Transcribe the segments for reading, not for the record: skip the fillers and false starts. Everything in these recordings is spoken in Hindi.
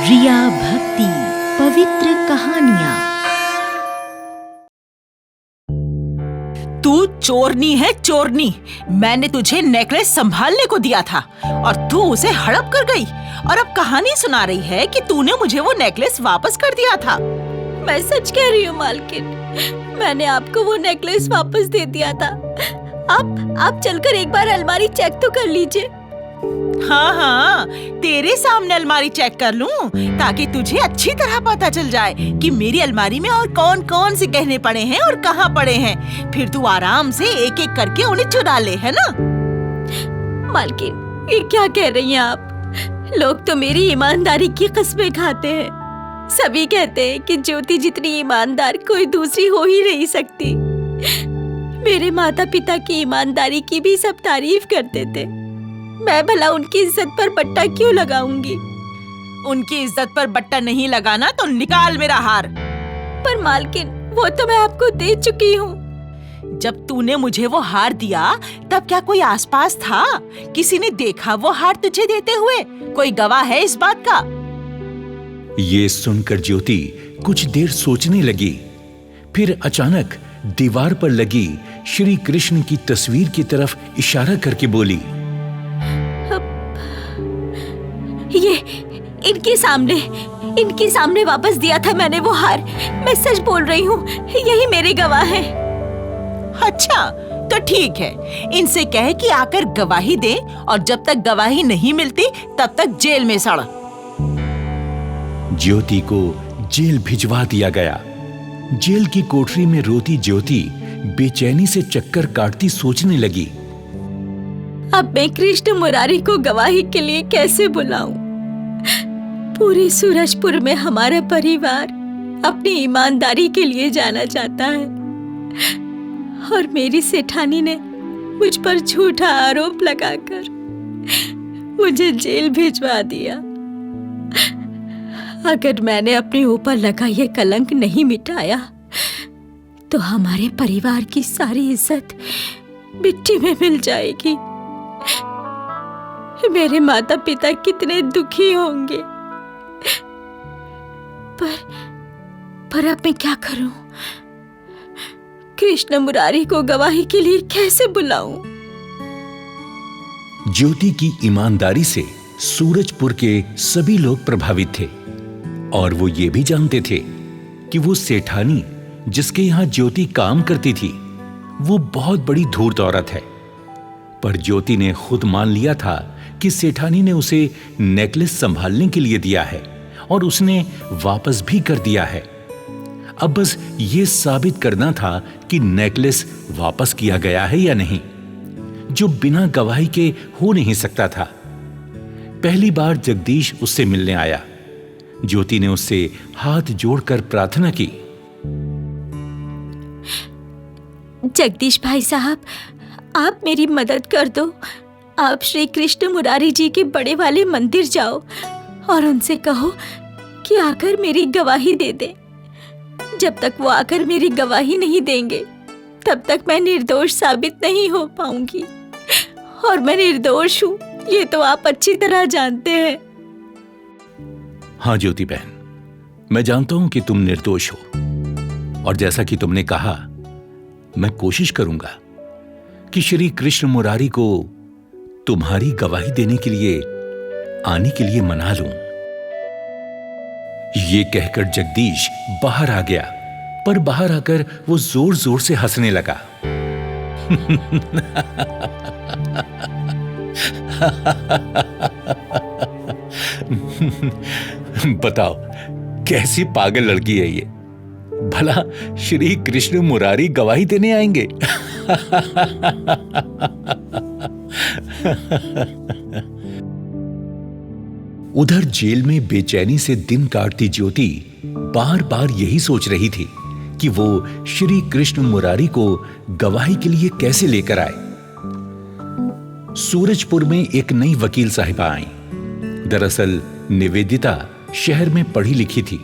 रिया भक्ति पवित्र कहानियाँ। तू चोरनी है, चोरनी। मैंने तुझे नेकलेस संभालने को दिया था और तू उसे हड़प कर गई और अब कहानी सुना रही है कि तूने मुझे वो नेकलेस वापस कर दिया था। मैं सच कह रही हूँ मालकिन, मैंने आपको वो नेकलेस वापस दे दिया था। आप चलकर एक बार अलमारी चेक तो कर लीजिए। हाँ, तेरे सामने अलमारी चेक कर लूं ताकि तुझे अच्छी तरह पता चल जाए कि मेरी अलमारी में और कौन कौन से गहने पड़े हैं और कहाँ पड़े हैं। फिर तू आराम से एक एक करके उन्हें चुरा ले, है ना? मालकिन, ये क्या कह रही हैं आप? लोग तो मेरी ईमानदारी की कस्में खाते हैं। सभी कहते हैं कि ज्योति जितनी ईमानदार कोई दूसरी हो ही नहीं सकती। मेरे माता पिता की ईमानदारी की भी सब तारीफ करते थे। मैं भला उनकी इज्जत पर बट्टा क्यों लगाऊंगी? उनकी इज्जत पर बट्टा नहीं लगाना तो निकाल मेरा हार। पर मालकिन, वो तो मैं आपको दे चुकी हूँ। जब तूने मुझे वो हार दिया तब क्या कोई आसपास था? किसी ने देखा वो हार तुझे देते हुए? कोई गवाह है इस बात का? ये सुनकर ज्योति कुछ देर सोचने लगी। फिर अचानक दीवार पर लगी श्री कृष्ण की तस्वीर की तरफ इशारा करके बोली, ये इनके सामने वापस दिया था मैंने वो हार। मैं सच बोल रही हूँ, यही मेरे गवाह हैं। अच्छा, तो ठीक है। इनसे कहे कि आकर गवाही दे और जब तक गवाही नहीं मिलती तब तक जेल में सड़। ज्योति को जेल भिजवा दिया गया। जेल की कोठरी में रोती ज्योति बेचैनी से चक्कर काटती सोचने लगी, अब मैं कृष्ण मुरारी को गवाही के लिए कैसे बुलाऊं? पूरे सूरजपुर में हमारा परिवार अपनी ईमानदारी के लिए जाना चाहता है और मेरी सेठानी ने मुझ पर झूठा आरोप लगाकर मुझे जेल भिजवा दिया। अगर मैंने अपने ऊपर लगा ये कलंक नहीं मिटाया तो हमारे परिवार की सारी इज्जत मिट्टी में मिल जाएगी। मेरे माता पिता कितने दुखी होंगे। पर अब मैं क्या करूं? कृष्ण मुरारी को गवाही के लिए कैसे बुलाऊं? ज्योति की ईमानदारी से सूरजपुर के सभी लोग प्रभावित थे और वो ये भी जानते थे कि वो सेठानी जिसके यहाँ ज्योति काम करती थी वो बहुत बड़ी धूर्त औरत है। पर ज्योति ने खुद मान लिया था कि सेठानी ने उसे नेकलेस संभालने के लिए दिया है और उसने वापस भी कर दिया है। अब बस ये साबित करना था कि नेकलेस वापस किया गया है या नहीं, जो बिना गवाही के हो नहीं सकता था। पहली बार जगदीश उससे मिलने आया। ज्योति ने उससे हाथ जोड़कर प्रार्थना की, जगदीश भाई साहब, आप मेरी मदद कर दो। आप श्री कृष्ण मुरारी जी के बड़े वाले मंदिर जाओ और उनसे कहो कि आकर मेरी गवाही दे दे। जब तक वो आकर मेरी गवाही नहीं देंगे तब तक मैं निर्दोष साबित नहीं हो पाऊंगी और मैं निर्दोष हूँ, ये तो आप अच्छी तरह जानते हैं। हाँ ज्योति बहन, मैं जानता हूं कि तुम निर्दोष हो और जैसा कि तुमने कहा, मैं कोशिश करूंगा कि श्री कृष्ण मुरारी को तुम्हारी गवाही देने के लिए आने के लिए मना लूं। ये कहकर जगदीश बाहर आ गया, पर बाहर आकर वो जोर जोर से हंसने लगा। बताओ कैसी पागल लड़की है ये? भला श्री कृष्ण मुरारी गवाही देने आएंगे? उधर जेल में बेचैनी से दिन काटती ज्योति बार बार यही सोच रही थी कि वो श्री कृष्ण मुरारी को गवाही के लिए कैसे लेकर आए। सूरजपुर में एक नई वकील साहिबा आई। दरअसल निवेदिता शहर में पढ़ी लिखी थी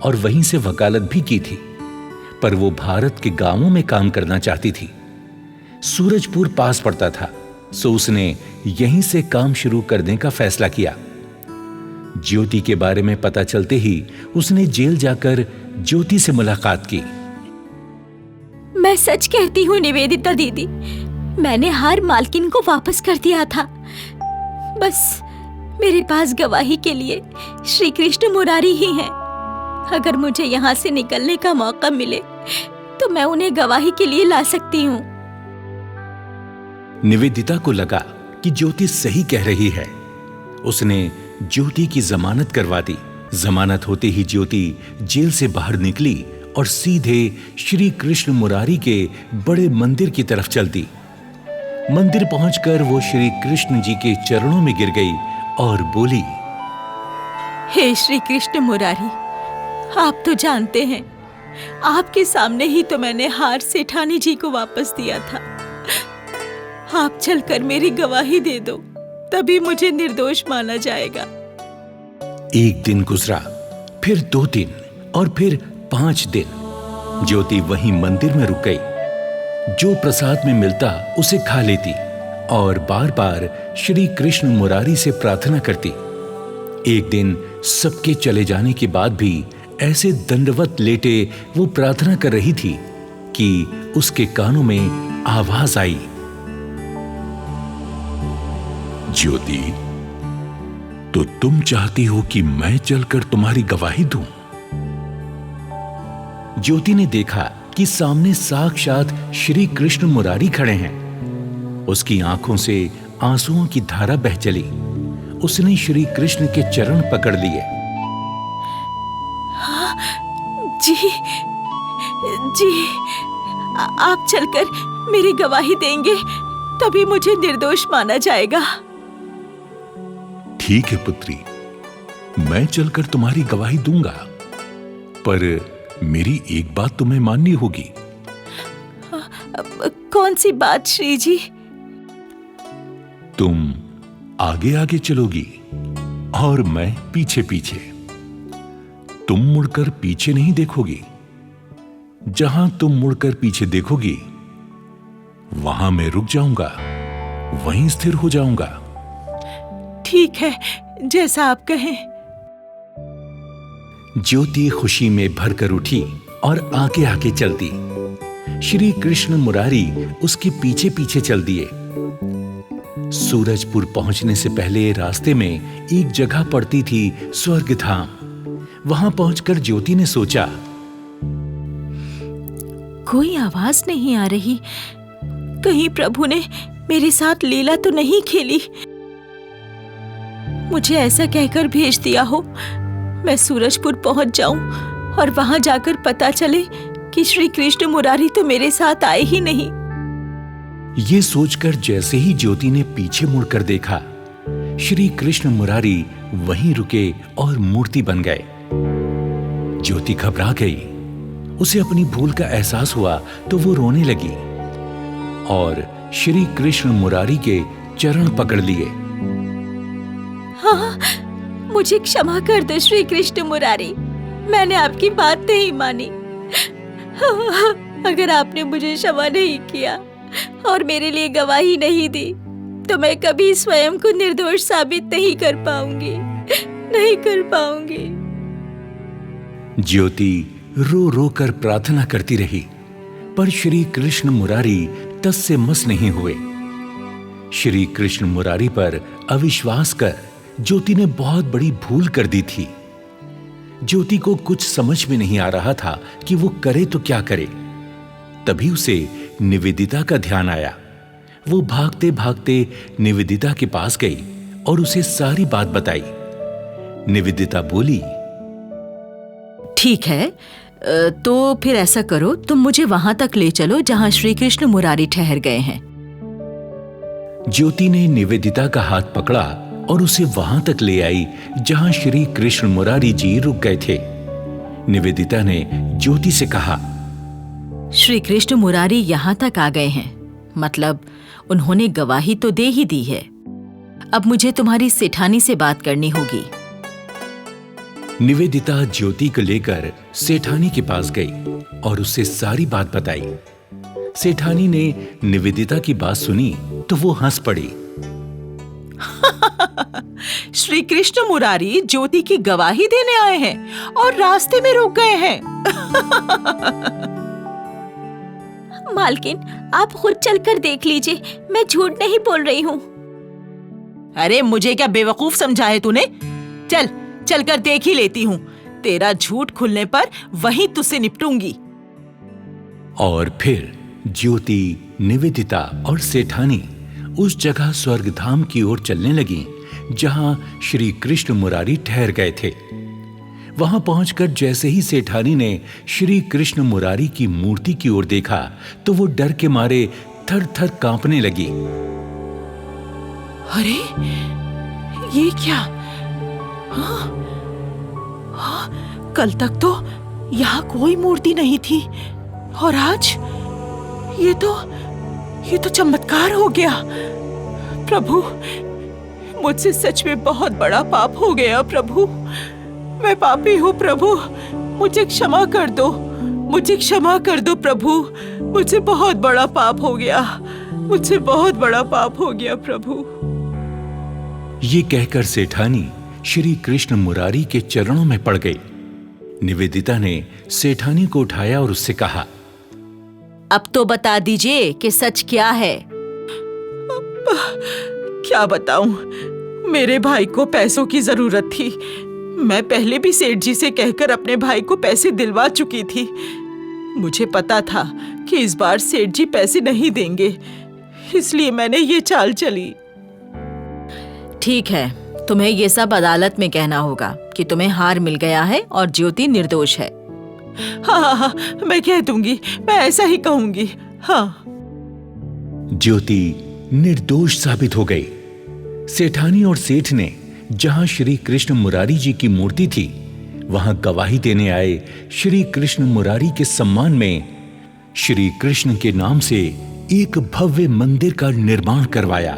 और वहीं से वकालत भी की थी, पर वो भारत के गांवों में काम करना चाहती थी। सूरजपुर पास पड़ता था, सो उसने यहीं से काम शुरू करने का फैसला किया। ज्योति के बारे में पता चलते ही उसने जेल जाकर ज्योति से मुलाकात की। मैं सच कहती हूँ निवेदिता दीदी, मैंने हार मालकिन को वापस कर दिया था। बस मेरे पास गवाही के लिए श्री कृष्ण मुरारी ही हैं। अगर मुझे यहाँ से निकलने का मौका मिले तो मैं उन्हें गवाही के लिए ला सकती हूँ। निवेदिता को लगा कि ज्योति सही कह रही है। उसने ज्योति की जमानत करवा दी। जमानत होते ही ज्योति जेल से बाहर निकली और सीधे श्री कृष्ण मुरारी के बड़े मंदिर की तरफ चलती। मंदिर पहुंचकर वो श्री कृष्ण जी के चरणों में गिर गई और बोली, हे श्री कृष्ण मुरारी, आप तो जानते हैं, आपके सामने ही तो मैंने हार सेठानी जी को वापस दिया था। आप चलकर मेरी गवाही दे दो, तभी मुझे निर्दोष माना जाएगा। एक दिन गुजरा, फिर 2 दिन और फिर 5 दिन। ज्योति वहीं मंदिर में रुक गई। जो प्रसाद में मिलता उसे खा लेती और बार बार श्री कृष्ण मुरारी से प्रार्थना करती। एक दिन सबके चले जाने के बाद भी ऐसे दंडवत लेटे वो प्रार्थना कर रही थी कि उसके कानों में आवाज आई, ज्योति, तो तुम चाहती हो कि मैं चलकर तुम्हारी गवाही दूं? ज्योति ने देखा कि सामने साक्षात श्री कृष्ण मुरारी खड़े हैं। उसकी आंखों से आंसुओं की धारा बह चली। उसने श्री कृष्ण के चरण पकड़ लिए। हाँ, जी जी, आप चलकर मेरी गवाही देंगे, तभी मुझे निर्दोष माना जाएगा। ठीक है पुत्री, मैं चलकर तुम्हारी गवाही दूंगा, पर मेरी एक बात तुम्हें माननी होगी। कौन सी बात श्री जी? तुम आगे आगे चलोगी और मैं पीछे पीछे। तुम मुड़कर पीछे नहीं देखोगी। जहां तुम मुड़कर पीछे देखोगी वहां मैं रुक जाऊंगा, वहीं स्थिर हो जाऊंगा। ठीक है, जैसा आप कहें। ज्योति खुशी में भरकर उठी और आगे आगे चलती। श्री कृष्ण मुरारी उसके पीछे पीछे चल दिए। सूरजपुर पहुंचने से पहले रास्ते में एक जगह पड़ती थी स्वर्गधाम। वहां पहुंचकर ज्योति ने सोचा, कोई आवाज नहीं आ रही। कहीं प्रभु ने मेरे साथ लीला तो नहीं खेली। मुझे ऐसा कहकर भेज दिया हो मैं सूरजपुर पहुंच जाऊं और वहां जाकर पता चले कि श्री कृष्ण मुरारी तो मेरे साथ आए ही नहीं। ये सोचकर जैसे ही ज्योति ने पीछे मुड़कर देखा, श्री कृष्ण मुरारी वहीं रुके और मूर्ति बन गए। ज्योति घबरा गई। उसे अपनी भूल का एहसास हुआ तो वो रोने लगी और श्री कृष्ण मुरारी के चरण पकड़ लिए। हाँ, मुझे क्षमा कर दो श्री कृष्ण मुरारी, मैंने आपकी बात नहीं मानी। अगर आपने मुझे क्षमा नहीं किया और मेरे लिए गवाही नहीं दी तो मैं कभी स्वयं को निर्दोष साबित नहीं कर पाऊंगी, नहीं कर पाऊंगी। ज्योति रो रो कर प्रार्थना करती रही, पर श्री कृष्ण मुरारी तस से मस नहीं हुए। श्री कृष्ण मुरारी पर अविश्वास कर ज्योति ने बहुत बड़ी भूल कर दी थी। ज्योति को कुछ समझ में नहीं आ रहा था कि वो करे तो क्या करे। तभी उसे निवेदिता का ध्यान आया। वो भागते भागते निवेदिता के पास गई और उसे सारी बात बताई। निवेदिता बोली, ठीक है, तो फिर ऐसा करो, तुम मुझे वहां तक ले चलो जहां श्री कृष्ण मुरारी ठहर गए हैं। ज्योति ने निवेदिता का हाथ पकड़ा और उसे वहां तक ले आई जहां श्री कृष्ण मुरारी जी रुक गए थे। निवेदिता ने ज्योति से कहा, श्री कृष्ण मुरारी यहाँ तक आ गए हैं, मतलब उन्होंने गवाही तो दे ही दी है। अब मुझे तुम्हारी सेठानी से बात करनी होगी। निवेदिता ज्योति को लेकर सेठानी के पास गई और उससे सारी बात बताई। सेठानी ने निवेदिता की बात सुनी तो वो हंस पड़ी। श्री कृष्ण मुरारी ज्योति की गवाही देने आए हैं और रास्ते में रुक गए हैं। मालकिन, आप खुद चलकर देख लीजिए, मैं झूठ नहीं बोल रही हूँ। अरे मुझे क्या बेवकूफ समझा है तूने? चल चलकर देख ही लेती हूँ। तेरा झूठ खुलने पर वहीं तुझसे निपटूंगी। और फिर ज्योति, निवेदिता और सेठानी उस जगह स्वर्गधाम की ओर चलने लगी जहां श्री कृष्ण मुरारी ठहर गए थे। वहां पहुंचकर जैसे ही सेठानी ने श्री कृष्ण मुरारी की मूर्ति की ओर देखा तो वो डर के मारे थर-थर कांपने लगी। अरे ये क्या? हाँ, हाँ, कल तक तो यहाँ कोई मूर्ति नहीं थी और आज ये तो चमत्कार हो गया। प्रभु, मुझसे सच में बहुत बड़ा पाप हो गया। प्रभु, मैं पापी हूँ। प्रभु, मुझे क्षमा कर दो, मुझे क्षमा कर दो। प्रभु, मुझसे बहुत बड़ा पाप हो गया, मुझसे बहुत बड़ा पाप हो गया। प्रभु। ये कहकर सेठानी श्री कृष्ण मुरारी के चरणों में पड़ गई। निवेदिता ने सेठानी को उठाया और उससे कहा, अब तो बता दीजिए कि सच क्या है। क्या बताऊं? मेरे भाई को पैसों की जरूरत थी। मैं पहले भी सेठ जी से कहकर अपने भाई को पैसे दिलवा चुकी थी। मुझे पता था कि इस बार सेठ जी पैसे नहीं देंगे, इसलिए मैंने ये चाल चली। ठीक है, तुम्हें ये सब अदालत में कहना होगा कि तुम्हें हार मिल गया है और ज्योति निर्दोष है। हाँ, मैं कह दूंगी, मैं ऐसा ही कहूंगी। हाँ। ज्योति निर्दोष साबित हो गई। सेठानी और सेठ ने जहां श्री कृष्ण मुरारी जी की मूर्ति थी वहां गवाही देने आए श्री कृष्ण मुरारी के सम्मान में श्री कृष्ण के नाम से एक भव्य मंदिर का निर्माण करवाया।